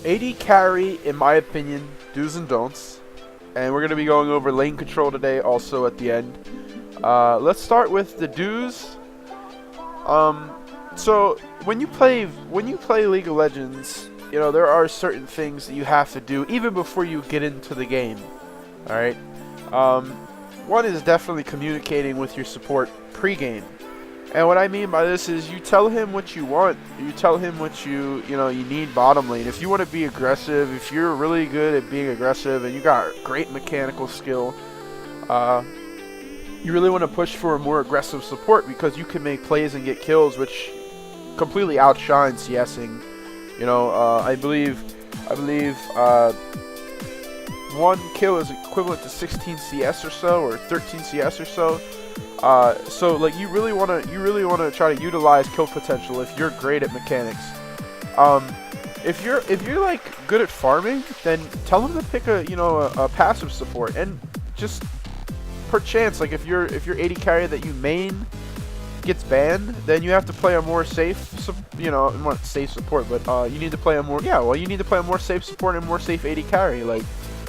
AD carry, in my opinion, do's and don'ts. And we're going to be going over lane control today also at the end. Let's start with the do's. So when you play League of Legends, you know, there are certain things that you have to do even before you get into the game. Alright? One is definitely communicating with your support pre-game. And what I mean by this is you tell him what you want. You tell him what you need bottom lane. If you want to be aggressive, if you're really good at being aggressive and you got great mechanical skill, you really want to push for a more aggressive support because you can make plays and get kills, which completely outshines CSing. You know, I believe 1 kill is equivalent to 16 CS or so, or 13 CS or so. So like you really want to try to utilize kill potential if you're great at mechanics. If you're like good at farming, then tell them to pick a passive support, and just per chance, like if your AD carry that you main gets banned, then you have to play a more safe, not safe support, but you need to play a more safe support and more safe AD carry. Like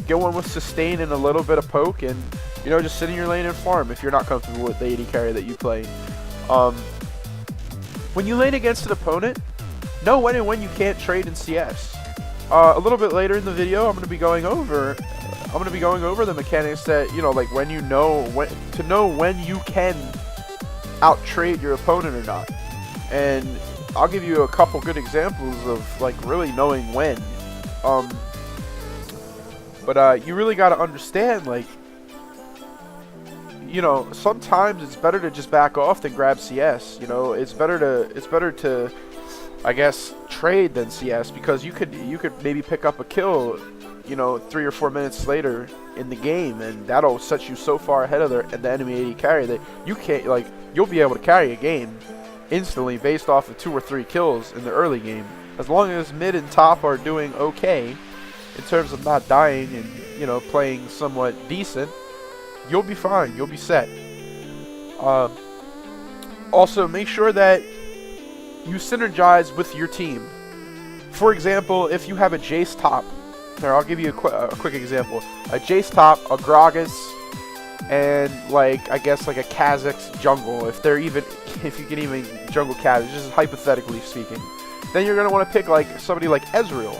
get one with sustain and a little bit of poke, and just sit in your lane and farm if you're not comfortable with the AD carry that you play. When you lane against an opponent, know when and when you can't trade in CS. A little bit later in the video, I'm going to be going over the mechanics that like when when you can out trade your opponent or not, and I'll give you a couple good examples of like really knowing when. But you really got to understand, like, sometimes it's better to just back off than grab CS. It's better to I guess trade than CS, because you could maybe pick up a kill 3 or 4 minutes later in the game, and that'll set you so far ahead of the enemy AD carry that you can't, like, you'll be able to carry a game instantly based off of 2 or 3 kills in the early game. As long as mid and top are doing okay in terms of not dying and playing somewhat decent, you'll be fine. You'll be set. Also, make sure that you synergize with your team. For example, if you have a Jace top, here, I'll give you a quick example. A Jace top, a Gragas, and like I guess like a Kha'Zix jungle, if you can even jungle Kha'Zix, just hypothetically speaking, then you're gonna want to pick like somebody like Ezreal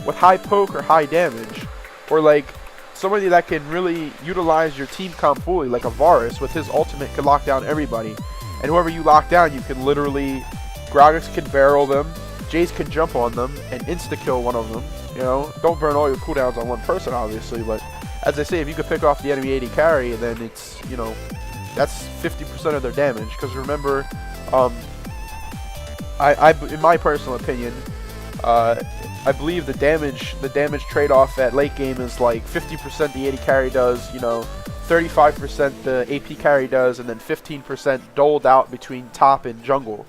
with high poke or high damage, or like somebody that can really utilize your team comp fully, like a Varus with his ultimate can lock down everybody, and whoever you lock down, you can literally, Gragas can barrel them, Jace can jump on them and insta kill one of them. Don't burn all your cooldowns on one person, obviously, but as I say, if you could pick off the enemy AD carry, then it's, that's 50% of their damage. Because remember, in my personal opinion, I believe the damage trade-off at late game is like 50% the AD carry does, 35% the AP carry does, and then 15% doled out between top and jungle.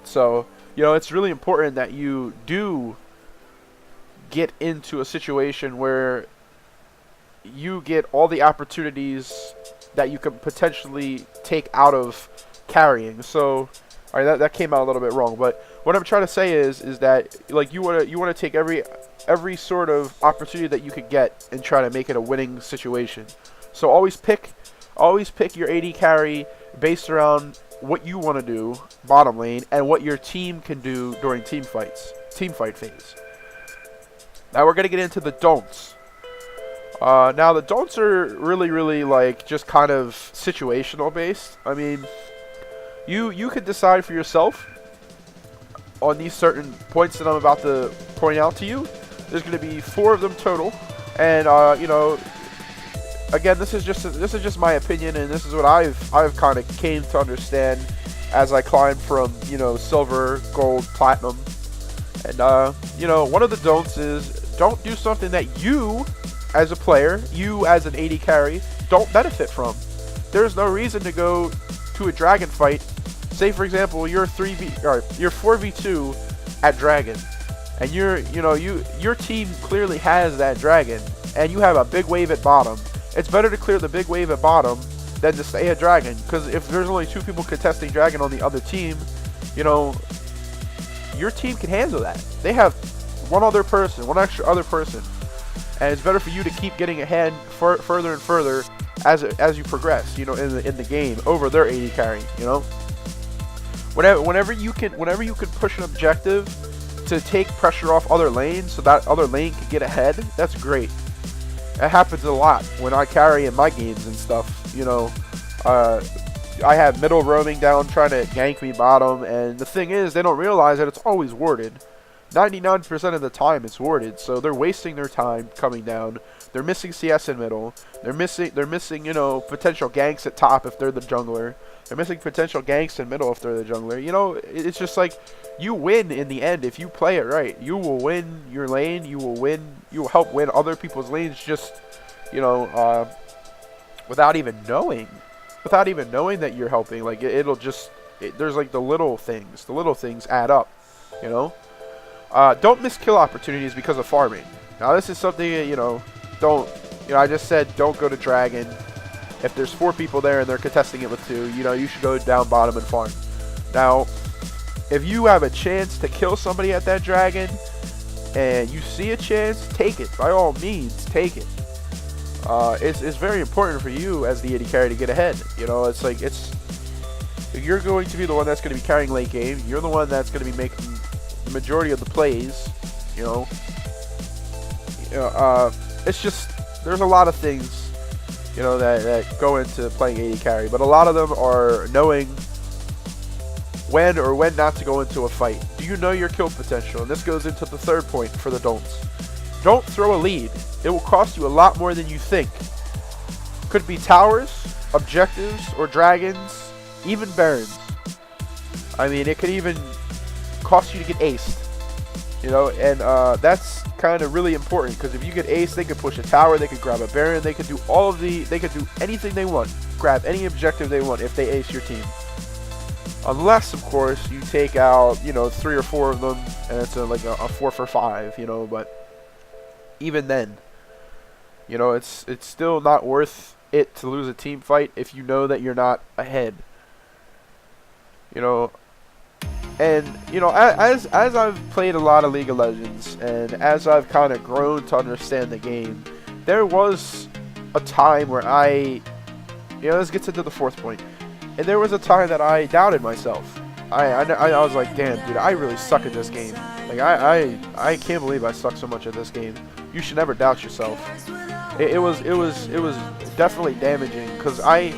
So, it's really important that you do get into a situation where you get all the opportunities that you could potentially take out of carrying. So, all right, that came out a little bit wrong, but what I'm trying to say is that like you want to take every sort of opportunity that you could get and try to make it a winning situation. So always pick your AD carry based around what you want to do bottom lane and what your team can do during team fight phase. Now we're gonna get into the don'ts. Now the don'ts are really like just kind of situational based. I mean, you could decide for yourself on these certain points that I'm about to point out to you. There's going to be 4 of them total, and again, this is just my opinion, and this is what I've kind of came to understand as I climbed from silver, gold, platinum, and one of the don'ts is don't do something that you as a player, you as an AD carry, don't benefit from. There's no reason to go to a dragon fight. Say for example, you're 4v2 at dragon, and your team clearly has that dragon, and you have a big wave at bottom. It's better to clear the big wave at bottom than to stay at dragon, because if there's only 2 people contesting dragon on the other team, your team can handle that. They have one extra other person, and it's better for you to keep getting ahead further and further as you progress, you know, in the game over their AD carry, you know. Whenever you can push an objective to take pressure off other lanes so that other lane can get ahead, that's great. It happens a lot when I carry in my games and stuff, you know. I have middle roaming down trying to gank me bottom, and the thing is, they don't realize that it's always warded. 99% of the time it's warded, so they're wasting their time coming down. They're missing CS in middle. They're missing, you know, potential ganks at top if they're the jungler. They're missing potential ganks in middle if they're the jungler. You know, it's just like, you win in the end if you play it right. You will win your lane. You will help win other people's lanes just, you know, without even knowing that you're helping. Like, there's like the little things add up, you know. Don't miss kill opportunities because of farming. Now, this is something, you know, I just said don't go to Dragon. If there's 4 people there and they're contesting it with 2, you know, you should go down bottom and farm. Now, if you have a chance to kill somebody at that Dragon and you see a chance, take it. By all means, take it. It's very important for you as the AD carry to get ahead. You know, it's like, you're going to be the one that's going to be carrying late game. You're the one that's going to be making the majority of the plays. You know, it's just, there's a lot of things, you know, that go into playing AD carry, but a lot of them are knowing when or when not to go into a fight. Do you know your kill potential? And this goes into the third point for the don'ts. Don't throw a lead. It will cost you a lot more than you think. Could be towers, objectives, or dragons, even barons. I mean, it could even cost you to get aced. You know, and that's kind of really important, because if you get aced, they could push a tower, they could grab a baron, they could do they could do anything they want, grab any objective they want if they ace your team. Unless, of course, you take out, you know, 3 or 4 of them, and it's like a 4 for 5, you know. But even then, you know, it's still not worth it to lose a team fight if you know that you're not ahead. You know, and you know, as I've played a lot of League of Legends, and as I've kind of grown to understand the game, there was a time where you know, this gets into the fourth point. And there was a time that I doubted myself. I was like, damn, dude, I really suck at this game. Like, I can't believe I suck so much at this game. You should never doubt yourself. It was definitely damaging, because I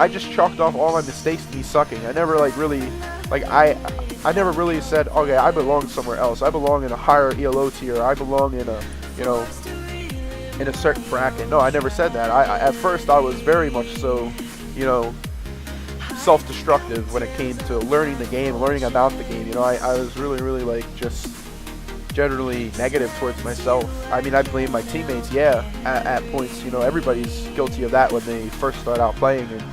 just chalked off all my mistakes to me sucking. I never I never really said, okay, I belong somewhere else. I belong in a higher ELO tier. I belong in a, you know, in a certain bracket. No, I never said that. At first I was very much so, you know, self-destructive when it came to learning the game, learning about the game. You know, I was really like just generally negative towards myself. I mean, I blame my teammates, yeah, at points. You know, everybody's guilty of that when they first start out playing, and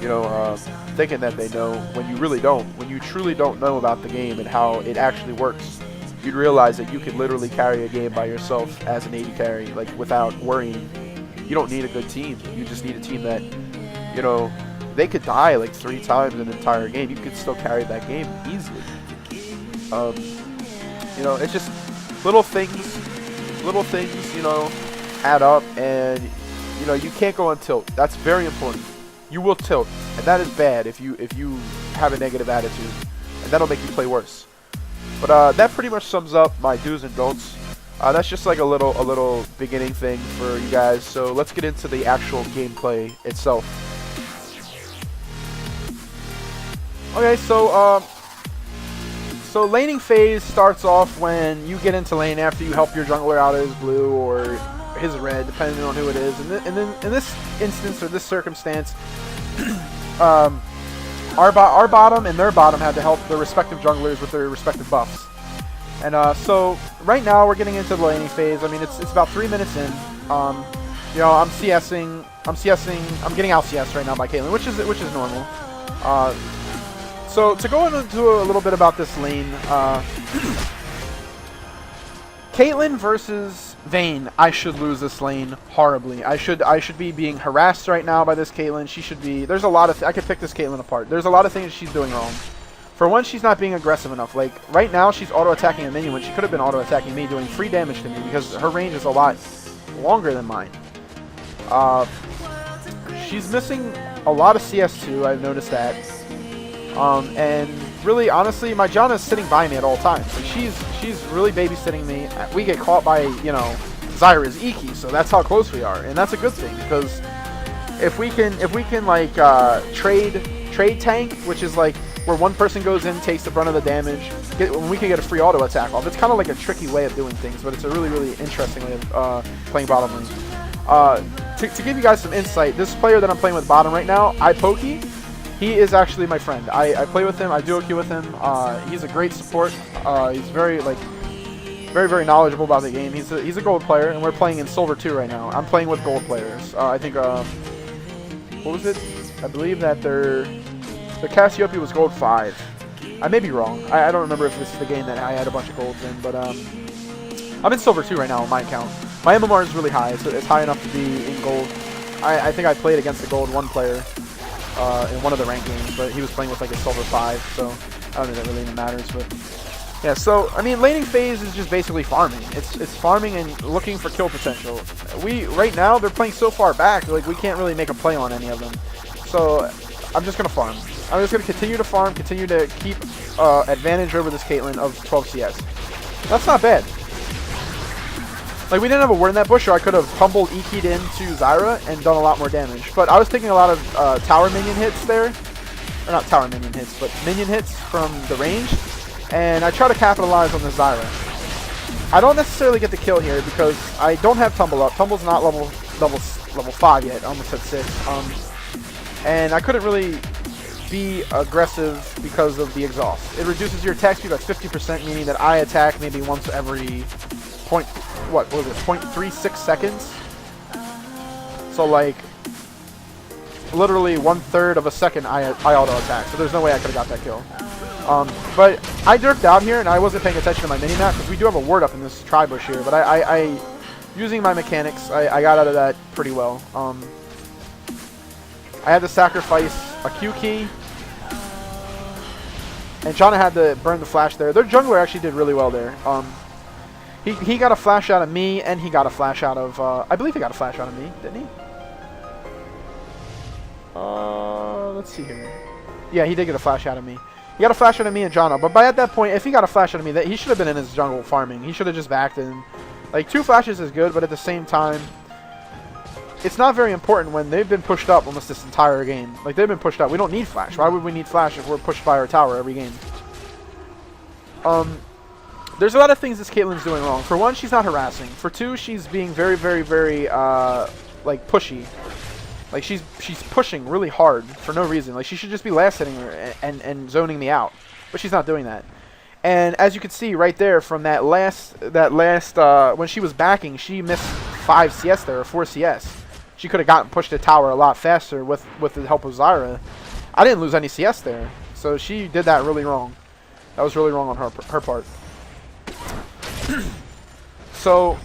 you know, thinking that they know when you really don't. When you truly don't know about the game and how it actually works, you'd realize that you can literally carry a game by yourself as an AD carry, like, without worrying. You don't need a good team. You just need a team that, you know, they could die like 3 times in an entire game. You could still carry that game easily. You know, it's just little things, you know, add up, and you know, you can't go on tilt. That's very important. You will tilt, and that is bad if you have a negative attitude, and that'll make you play worse. But that pretty much sums up my do's and don'ts. That's just like a little beginning thing for you guys. So let's get into the actual gameplay itself. Okay, so laning phase starts off when you get into lane after you help your jungler out of his blue or his red, depending on who it is. And then in this instance, or this circumstance, our bottom and their bottom had to help their respective junglers with their respective buffs. And so right now we're getting into the laning phase. I mean, it's about 3 minutes in. You know, I'm getting out CS right now by Caitlyn, which is normal. So to go into a little bit about this lane, Caitlyn versus Vayne, I should lose this lane horribly. I should be being harassed right now by this Caitlyn. She should be. There's a lot of I could pick this Caitlyn apart. There's a lot of things she's doing wrong. For one, she's not being aggressive enough. Like, right now, she's auto-attacking a minion when she could have been auto-attacking me, doing free damage to me, because her range is a lot longer than mine. She's missing a lot of CS too, I've noticed that. And really, honestly, my Janna is sitting by me at all times. Like, she's really babysitting me. We get caught by, you know, Zyra's Iki, so that's how close we are, and that's a good thing, because if we can like trade tank, which is like where one person goes in, takes the brunt of the damage, we can get a free auto attack off. It's kind of like a tricky way of doing things, but it's a really interesting way of playing bottom lane. To give you guys some insight, this player that I'm playing with bottom right now, Ipoki, he is actually my friend. I play with him, I duo queue with him. He's a great support. He's very very knowledgeable about the game. He's a gold player, and we're playing in silver 2 right now. I'm playing with gold players. I think what was it? I believe that the Cassiopeia was gold 5. I may be wrong. I don't remember if this is the game that I had a bunch of golds in, but I'm in silver 2 right now on my account. My MMR is really high, so it's high enough to be in gold. I think I played against a gold 1 player in one of the ranked games, but he was playing with like a silver 5, so I don't know if that really even matters, but yeah. So I mean, laning phase is just basically farming. It's farming and looking for kill potential. Right now they're playing so far back, like we can't really make a play on any of them. So I'm just gonna farm. I'm just gonna continue to farm, continue to keep advantage over this Caitlyn of 12 CS. That's not bad. Like, we didn't have a word in that bush, or I could have tumbled EK'd into Zyra and done a lot more damage. But I was taking a lot of tower minion hits there. Or not tower minion hits, but minion hits from the range. And I try to capitalize on the Zyra. I don't necessarily get the kill here because I don't have Tumble up. Tumble's not level 5 yet. I almost said 6. And I couldn't really be aggressive because of the exhaust. It reduces your attack speed by 50%, meaning that I attack maybe once every what was it, 0.36 seconds? So like literally 1/3 of a second I auto attack, so there's no way I could have got that kill. But I dirked out here and I wasn't paying attention to my mini-map because we do have a ward up in this tri-bush here, but I using my mechanics, I got out of that pretty well. I had to sacrifice a Q key, and Janna had to burn the flash there. Their jungler actually did really well there. He got a flash out of me, and he got a flash out of, I believe he got a flash out of me, didn't he? Let's see here. Yeah, he did get a flash out of me. He got a flash out of me and Janna, but at that point, if he got a flash out of me, he should have been in his jungle farming. He should have just backed in. Like, 2 flashes is good, but at the same time, it's not very important when they've been pushed up almost this entire game. Like, they've been pushed up. We don't need flash. Why would we need flash if we're pushed by our tower every game? There's a lot of things this Caitlyn's doing wrong. For one, she's not harassing. For two, she's being very like pushy. Like she's pushing really hard for no reason. Like she should just be last hitting her and zoning me out, but she's not doing that. And as you can see right there from that last when she was backing, she missed 5 CS there, or 4 CS. She could have gotten pushed to tower a lot faster with the help of Zyra. I didn't lose any CS there, so she did that really wrong. That was really wrong on her part. So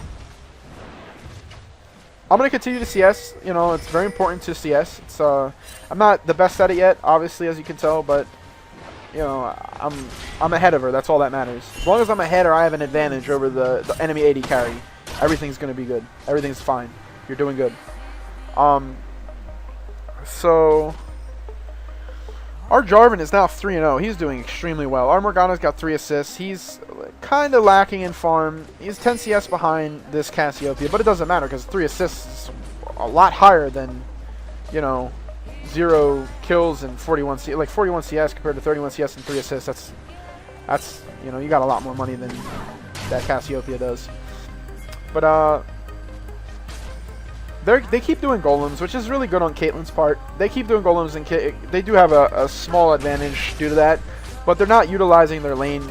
I'm gonna continue to CS. You know, it's very important to CS. It's I'm not the best at it yet, obviously, as you can tell, but you know, I'm ahead of her. That's all that matters. As long as I'm ahead or I have an advantage over the enemy AD carry, everything's gonna be good. Everything's fine. You're doing good. So our Jarvan is now 3-0. He's doing extremely well. Our Morgana's got 3 assists. He's kind of lacking in farm. He's 10 CS behind this Cassiopeia, but it doesn't matter because 3 assists is a lot higher than, you know, 0 kills and 41 CS. Like 41 CS compared to 31 CS and 3 assists. That's you know, you got a lot more money than that Cassiopeia does. But they keep doing golems, which is really good on Caitlyn's part. They keep doing golems, and they do have a small advantage due to that, but they're not utilizing their lane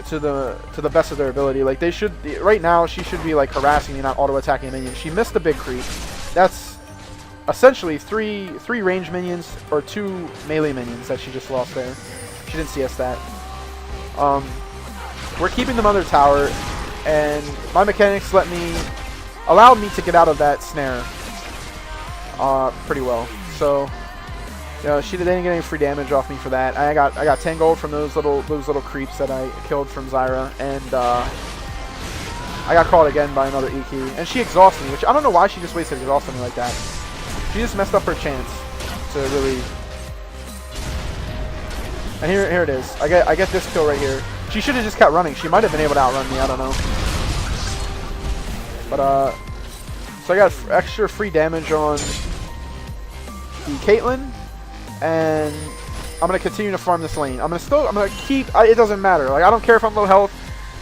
to the best of their ability. Like they should. Right now, she should be like harassing me, not auto attacking minions. She missed the big creep. That's essentially three range minions or 2 melee minions that she just lost there. She didn't CS that. We're keeping the mother tower, and my mechanics allowed me to get out of that snare pretty well. So You know, they didn't get any free damage off me for that. I got 10 gold from those little creeps that I killed from Zyra, and I got caught again by another E key, and she exhausted me, which I don't know why she just wasted exhaust on me like that. She just messed up her chance to really. And here it is. I get this kill right here. She should have just kept running. She might have been able to outrun me. I don't know. But so I got extra free damage on the Caitlyn, and I'm gonna continue to farm this lane. I'm gonna keep. It doesn't matter. Like, I don't care if I'm low health.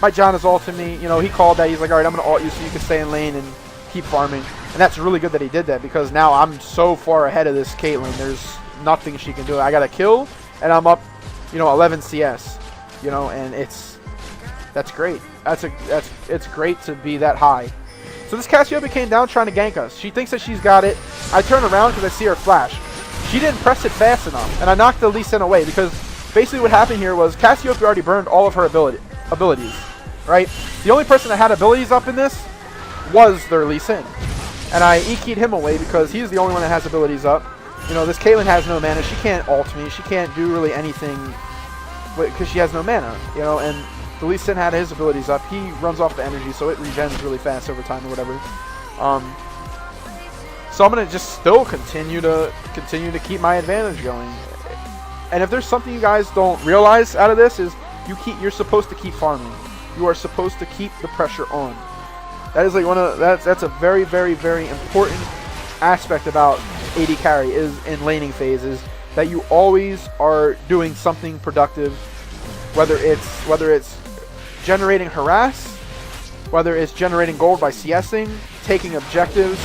My John is ulting me. You know, he called that. He's like, all right, I'm gonna ult you so you can stay in lane and keep farming. And that's really good that he did that, because now I'm so far ahead of this Caitlyn. There's nothing she can do. I got a kill, and I'm up, you know, 11 CS. You know, and that's great. It's great to be that high. So this Cassiopeia came down trying to gank us. She thinks that she's got it. I turn around because I see her flash. She didn't press it fast enough, and I knocked the Lee Sin away, because basically what happened here was Cassiopeia already burned all of her abilities, right? The only person that had abilities up in this was their Lee Sin, and I EK'd him away because he's the only one that has abilities up. You know, this Caitlyn has no mana. She can't ult me. She can't do really anything because she has no mana, you know, and the Lee Sin had his abilities up. He runs off the energy, so it regens really fast over time or whatever. So I'm gonna just still continue to keep my advantage going. And if there's something you guys don't realize out of this, is you're supposed to keep farming. You are supposed to keep the pressure on. That is like that's a very, very, very important aspect about AD carry, is in laning phases, that you always are doing something productive, whether it's generating harass, whether it's generating gold by CSing, taking objectives.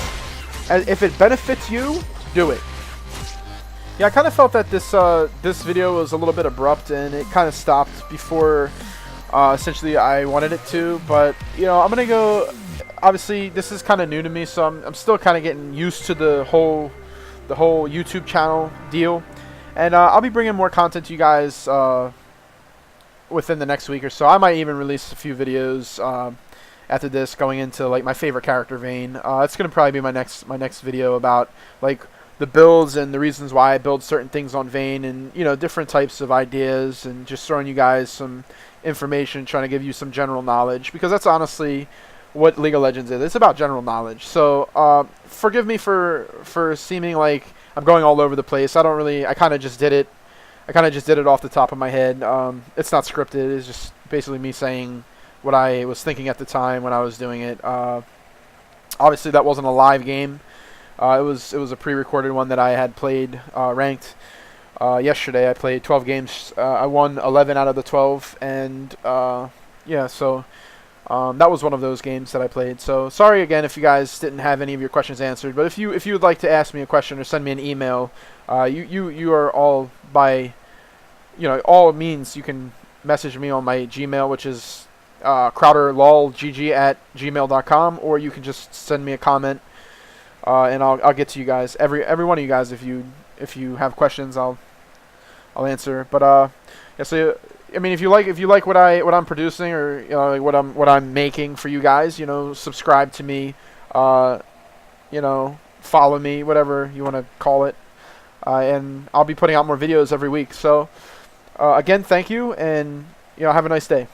And if it benefits you, do it. Yeah, I kind of felt that this video was a little bit abrupt, and it kind of stopped before essentially I wanted it to. But you know, I'm gonna go. Obviously, this is kind of new to me, so I'm still kind of getting used to the whole YouTube channel deal. And I'll be bringing more content to you guys within the next week or so. I might even release a few videos after this, going into like my favorite character vein. It's gonna probably be my next video about like the builds and the reasons why I build certain things on Vayne, and you know, different types of ideas, and just throwing you guys some information, trying to give you some general knowledge, because that's honestly what League of Legends is. It's about general knowledge. So forgive me for seeming like I'm going all over the place. I kind of just did it. I kind of just did it off the top of my head. It's not scripted. It's just basically me saying what I was thinking at the time when I was doing it. Obviously, that wasn't a live game. It was a pre-recorded one that I had played ranked yesterday. I played 12 games. I won 11 out of the 12, and yeah, so that was one of those games that I played. So sorry again if you guys didn't have any of your questions answered. But if you would like to ask me a question or send me an email, you are all by, you know, all means you can message me on my Gmail, which is crowderlolgg@gmail.com, or you can just send me a comment, and I'll get to you guys. Every one of you guys, if you have questions, I'll answer. But yeah, so I mean, if you like what I'm producing, or you know, like what I'm making for you guys, you know, subscribe to me, you know, follow me, whatever you want to call it, and I'll be putting out more videos every week. So again, thank you, and you know, have a nice day.